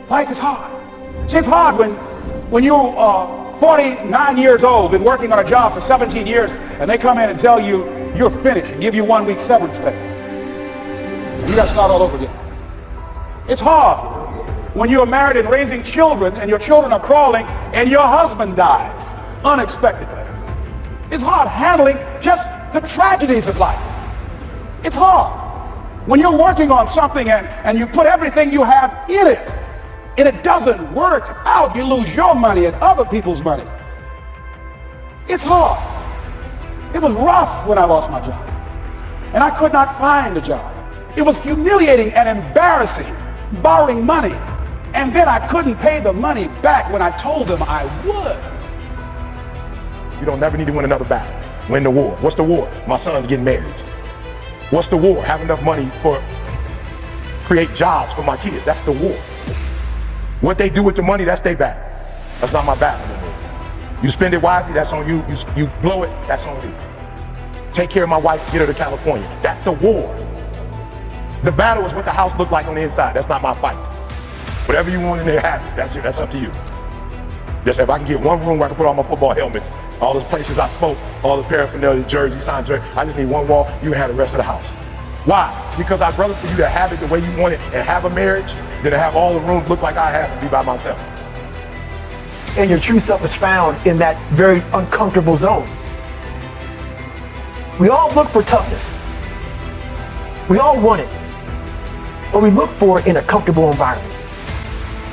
Life is hard. See, it's hard when you're 49 years old, been working on a job for 17 years, and they come in and tell you you're finished and give you 1 week severance pay. And you got to start all over again. It's hard when you're married and raising children and your children are crawling and your husband dies unexpectedly. It's hard handling just the tragedies of life. It's hard when you're working on something and you put everything you have in it and it doesn't work out. You lose your money and other people's money. It's hard. It was rough when I lost my job and I could not find a job. It was humiliating and embarrassing, borrowing money, and then I couldn't pay the money back when I told them I would. You don't never need to win another battle. Win the war. What's the war? My son's getting married. What's the war? Have enough money for create jobs for my kids. That's the war. What they do with the money, that's their battle. That's not my battle anymore. You spend it wisely, that's on you. You blow it, that's on you. Take care of my wife, get her to California. That's the war. The battle is what the house looked like on the inside. That's not my fight. Whatever you want in there, have it. That's up to you. Just if I can get one room where I can put all my football helmets, all those places I smoke, all the paraphernalia, jersey, signed jersey, I just need one wall, you can have the rest of the house. Why? Because I'd rather for you to have it the way you want it and have a marriage than to have all the rooms look like I have and be by myself. And your true self is found in that very uncomfortable zone. We all look for toughness. We all want it, but we look for it in a comfortable environment.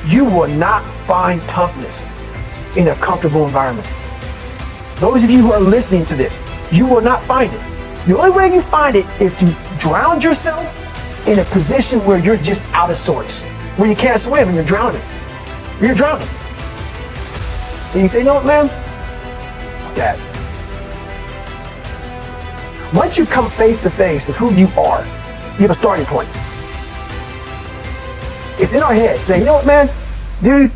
You will not find toughness in a comfortable environment. Those of you who are listening to this, you will not find it. The only way you find it is to drown yourself in a position where you're just out of sorts, where you can't swim and you're drowning. You're drowning. And you say, you know what, man? Dad. Once you come face to face with who you are, you have a starting point. It's in our head saying, you know what, man? Dude,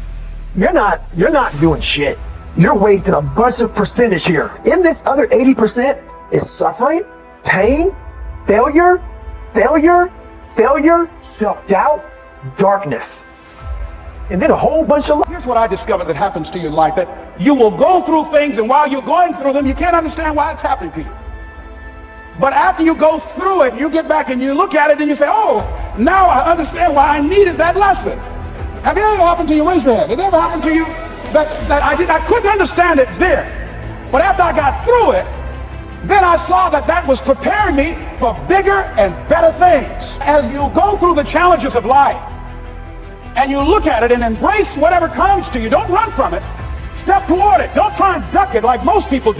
you're not doing shit. You're wasting a bunch of percentage here. In this other 80% is suffering, pain, failure, self-doubt, darkness. And then a whole bunch of... Here's what I discovered that happens to you in life, that you will go through things, and while you're going through them, you can't understand why it's happening to you. But after you go through it, you get back and you look at it and you say, oh, now I understand why I needed that lesson. Have it ever happened to you? Raise your hand. Did it ever happen to you that I couldn't understand it then, but after I got through it, then I saw that was preparing me for bigger and better things. As you go through the challenges of life and you look at it and embrace whatever comes to you, don't run from it. Step toward it. Don't try and duck it like most people do.